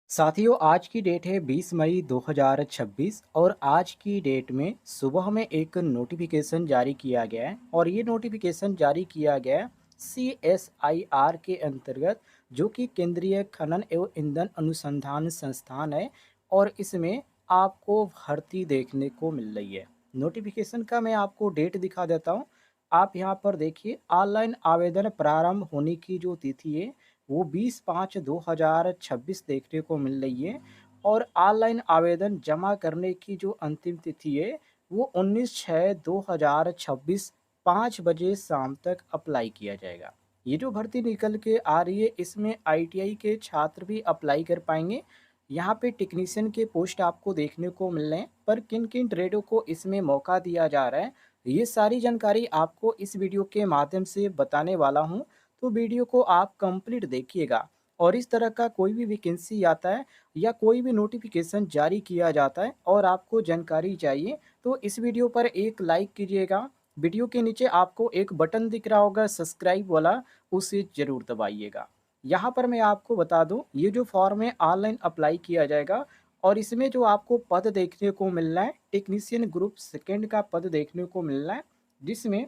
साथियों, आज की डेट है 20 मई 2026 और आज की डेट में सुबह में एक नोटिफिकेशन जारी किया गया है और ये नोटिफिकेशन जारी किया गया है CSIR के अंतर्गत, जो कि केंद्रीय खनन एवं ईंधन अनुसंधान संस्थान है। और इसमें आपको भर्ती देखने को मिल रही है। नोटिफिकेशन का मैं आपको डेट दिखा देता हूँ। आप यहाँ पर देखिए, ऑनलाइन आवेदन प्रारंभ होने की जो तिथि है वो 20/5/2026 देखने को मिल रही है। और ऑनलाइन आवेदन जमा करने की जो अंतिम तिथि है वो 19/6/2026 5 बजे शाम तक अप्लाई किया जाएगा। ये जो भर्ती निकल के आ रही है, इसमें ITI के छात्र भी अप्लाई कर पाएंगे। यहाँ पे टेक्नीशियन के पोस्ट आपको देखने को मिल रहे हैं, पर किन किन ट्रेडों को इसमें मौका दिया जा रहा है, ये सारी जानकारी आपको इस वीडियो के माध्यम से बताने वाला हूँ। तो वीडियो को आप कंप्लीट देखिएगा। और इस तरह का कोई भी वैकेंसी आता है या कोई भी नोटिफिकेशन जारी किया जाता है और आपको जानकारी चाहिए, तो इस वीडियो पर एक लाइक कीजिएगा। वीडियो के नीचे आपको एक बटन दिख रहा होगा सब्सक्राइब वाला, उसे ज़रूर दबाइएगा। यहाँ पर मैं आपको बता दूँ, ये जो फॉर्म है ऑनलाइन अप्लाई किया जाएगा। और इसमें जो आपको पद देखने को मिल रहा है, टेक्नीशियन ग्रुप सेकेंड का पद देखने को मिल रहा है, जिसमें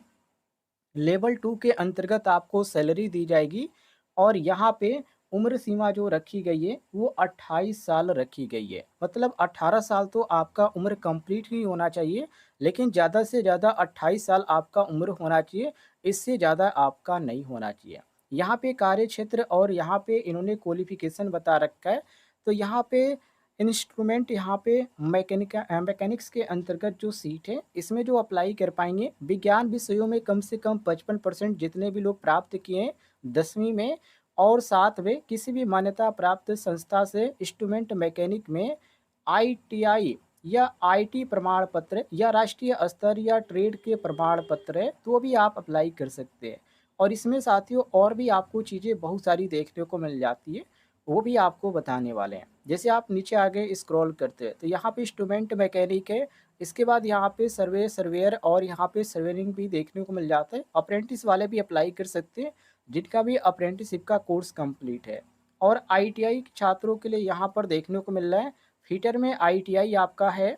लेवल 2 के अंतर्गत आपको सैलरी दी जाएगी। और यहाँ पे उम्र सीमा जो रखी गई है वो 28 साल रखी गई है। मतलब 18 साल तो आपका उम्र कंप्लीट ही होना चाहिए, लेकिन ज़्यादा से ज़्यादा 28 साल आपका उम्र होना चाहिए, इससे ज़्यादा आपका नहीं होना चाहिए। यहाँ पे कार्य क्षेत्र और यहाँ पे इन्होंने क्वालिफिकेशन बता रखा है। तो यहाँ पे इंस्ट्रूमेंट, यहाँ पे मैकेनिक्स के अंतर्गत जो सीट है, इसमें जो अप्लाई कर पाएंगे, विज्ञान विषयों में कम से कम 55% जितने भी लोग प्राप्त किए हैं 10वीं में, और साथ में किसी भी मान्यता प्राप्त संस्था से इंस्ट्रूमेंट मैकेनिक में ITI या IT प्रमाण पत्र या राष्ट्रीय स्तर या ट्रेड के प्रमाण पत्र है, तो भी आप अप्लाई कर सकते हैं। और इसमें साथियों और भी आपको चीज़ें बहुत सारी देखने को मिल जाती है, वो भी आपको बताने वाले हैं। जैसे आप नीचे आगे स्क्रॉल करते हैं तो यहाँ पे इंस्ट्रूमेंट मैकेनिक है। इसके बाद यहाँ पे सर्वेयर और यहाँ पे सर्वेयरिंग भी देखने को मिल जाता है। अप्रेंटिस वाले भी अप्लाई कर सकते हैं, जिनका भी अप्रेंटिसशिप का कोर्स कंप्लीट है। और ITI छात्रों के लिए यहाँ पर देखने को मिल रहा है, फीटर में ITI आपका है,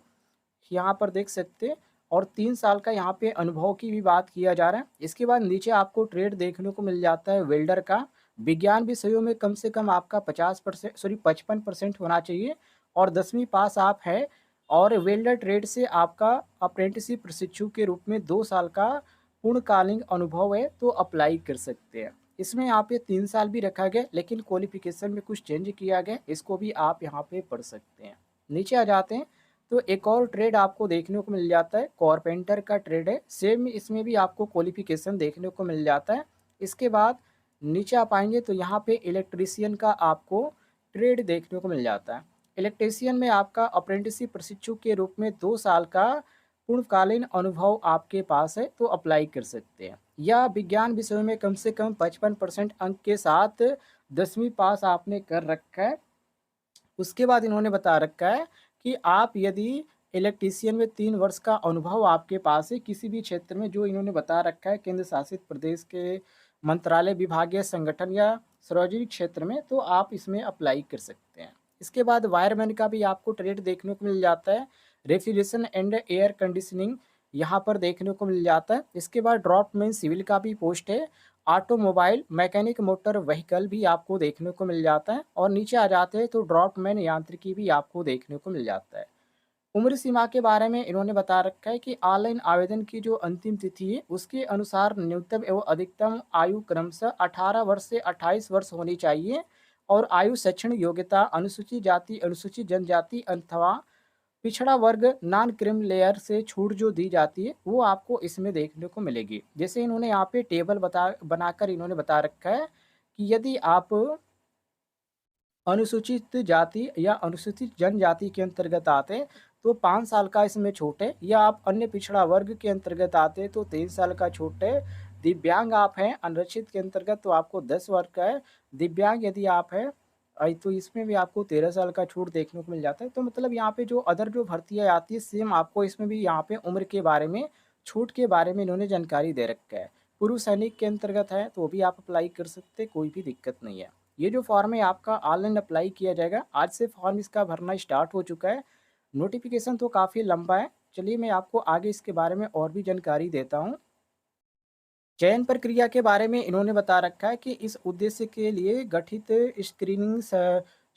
यहाँ पर देख सकते हैं। और 3 साल का यहाँ पे अनुभव की भी बात किया जा रहा है। इसके बाद नीचे आपको ट्रेड देखने को मिल जाता है वेल्डर का। विज्ञान विषयों में कम से कम आपका 55% होना चाहिए और 10वीं पास आप है। और वेल्डर ट्रेड से आपका अप्रेंटिसशिप प्रशिक्षु के रूप में 2 साल का पूर्णकालीन अनुभव है, तो अप्लाई कर सकते हैं। इसमें यहाँ पे 3 साल भी रखा गया, लेकिन क्वालिफिकेशन में कुछ चेंज किया गया, इसको भी आप यहाँ पे पढ़ सकते हैं। नीचे आ जाते हैं तो एक और ट्रेड आपको देखने को मिल जाता है, कारपेंटर का ट्रेड है। सेम इसमें भी आपको क्वालिफिकेशन देखने को मिल जाता है। इसके बाद नीचे आ पाएंगे तो यहाँ पे इलेक्ट्रीशियन का आपको ट्रेड देखने को मिल जाता है। इलेक्ट्रीशियन में आपका अप्रेंटिसशिप प्रशिक्षु के रूप में 2 साल का पूर्णकालीन अनुभव आपके पास है, तो अप्लाई कर सकते हैं। या विज्ञान विषयों में कम से कम 55% अंक के साथ 10वीं पास आपने कर रखा है। उसके बाद इन्होंने बता रखा है कि आप यदि इलेक्ट्रीशियन में 3 वर्ष का अनुभव आपके पास है किसी भी क्षेत्र में, जो इन्होंने बता रखा है केंद्र शासित प्रदेश के मंत्रालय, विभागीय संगठन या सार्वजनिक क्षेत्र में, तो आप इसमें अप्लाई कर सकते हैं। इसके बाद वायरमैन का भी आपको ट्रेड देखने को मिल जाता है। रेफ्रिजरेशन एंड एयर कंडीशनिंग यहाँ पर देखने को मिल जाता है। इसके बाद ड्रॉपमैन सिविल का भी पोस्ट है। ऑटोमोबाइल मैकेनिक मोटर व्हीकल भी आपको देखने को मिल जाता है। और नीचे आ जाते हैं तो ड्रॉपमैन यांत्रिकी भी आपको देखने को मिल जाता है। उम्र सीमा के बारे में इन्होंने बता रखा है कि ऑनलाइन आवेदन की जो अंतिम तिथि है उसके अनुसार न्यूनतम एवं अधिकतम आयु क्रमशः 18 वर्ष से 28 वर्ष होनी चाहिए। और आयु शैक्षणिक योग्यता अनुसूचित जाति, अनुसूचित जनजाति अथवा पिछड़ा वर्ग नॉन क्रीम लेयर से छूट जो दी जाती है वो आपको इसमें देखने को मिलेगी। जैसे इन्होंने यहाँ पे टेबल बनाकर इन्होंने बता रखा है कि यदि आप अनुसूचित जाति या अनुसूचित जनजाति के अंतर्गत आते हैं तो 5 साल का इसमें छूट है, या आप अन्य पिछड़ा वर्ग के अंतर्गत आते हैं तो 3 साल का छूट है। दिव्यांग आप हैं अनरक्षित के अंतर्गत तो आपको 10 वर्ग का है। दिव्यांग यदि आप हैं तो इसमें भी आपको 13 साल का छूट देखने को मिल जाता है। तो मतलब यहाँ पे जो अदर जो भर्तियाँ आती है सेम आपको इसमें भी यहाँ पे उम्र के बारे में, छूट के बारे में इन्होंने जानकारी दे रखा है। पूर्व सैनिक के अंतर्गत है तो भी आप अप्लाई कर सकते, कोई भी दिक्कत नहीं है। ये जो फॉर्म है आपका ऑनलाइन अप्लाई किया जाएगा। आज से फॉर्म इसका भरना स्टार्ट हो चुका है। नोटिफ़िकेशन तो काफ़ी लंबा है। चलिए मैं आपको आगे इसके बारे में और भी जानकारी देता हूँ। चयन प्रक्रिया के बारे में इन्होंने बता रखा है कि इस उद्देश्य के लिए गठित स्क्रीनिंग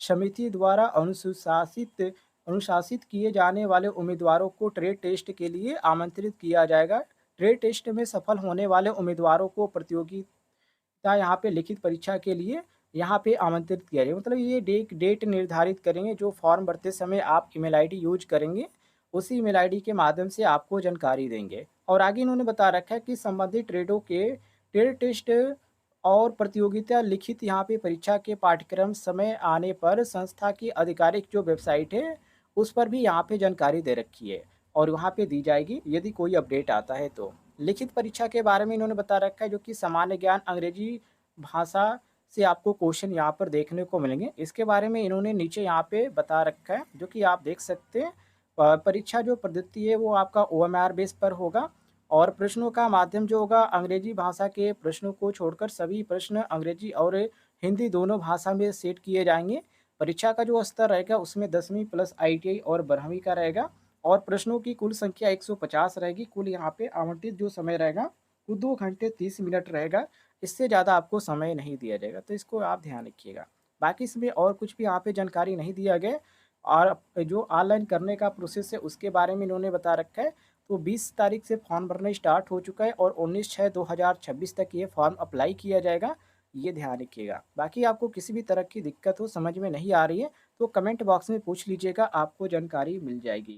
समिति द्वारा अनुशासित किए जाने वाले उम्मीदवारों को ट्रेड टेस्ट के लिए आमंत्रित किया जाएगा। ट्रेड टेस्ट में सफल होने वाले उम्मीदवारों को प्रतियोगिता यहाँ पे लिखित परीक्षा के लिए यहाँ पे आमंत्रित किया जाएगा। मतलब ये डेट निर्धारित करेंगे। जो फॉर्म भरते समय आप ईमेल आईडी यूज करेंगे, उसी ईमेल आईडी के माध्यम से आपको जानकारी देंगे। और आगे इन्होंने बता रखा है कि संबंधित ट्रेडों के ट्रेड टेस्ट और प्रतियोगिता लिखित यहाँ पे परीक्षा के पाठ्यक्रम समय आने पर संस्था की आधिकारिक जो वेबसाइट है, उस पर भी यहाँ पे जानकारी दे रखी है और वहाँ पे दी जाएगी यदि कोई अपडेट आता है तो। लिखित परीक्षा के बारे में इन्होंने बता रखा है, जो कि सामान्य ज्ञान अंग्रेजी भाषा से आपको क्वेश्चन यहाँ पर देखने को मिलेंगे। इसके बारे में इन्होंने नीचे यहाँ पे बता रखा है, जो कि आप देख सकते हैं। परीक्षा जो पद्धति है वो आपका ओएमआर बेस पर होगा और प्रश्नों का माध्यम जो होगा अंग्रेजी भाषा के प्रश्नों को छोड़कर सभी प्रश्न अंग्रेजी और हिंदी दोनों भाषा में सेट किए जाएंगे। परीक्षा का जो स्तर रहेगा उसमें 10वीं प्लस आईटीआई और 12वीं का रहेगा और प्रश्नों की कुल संख्या 150 रहेगी। कुल यहाँ पे आवंटित जो समय रहेगा वो 2 घंटे 30 मिनट रहेगा। इससे ज़्यादा आपको समय नहीं दिया जाएगा, तो इसको आप ध्यान रखिएगा। बाकी इसमें और कुछ भी यहाँ पे जानकारी नहीं दिया गया। और जो ऑनलाइन करने का प्रोसेस है उसके बारे में इन्होंने बता रखा है। तो 20 तारीख से फॉर्म भरना स्टार्ट हो चुका है और 19/6/2026 तक ये फॉर्म अप्लाई किया जाएगा। ये ध्यान रखिएगा। बाकी आपको किसी भी तरह की दिक्कत हो, समझ में नहीं आ रही है, तो कमेंट बॉक्स में पूछ लीजिएगा, आपको जानकारी मिल जाएगी।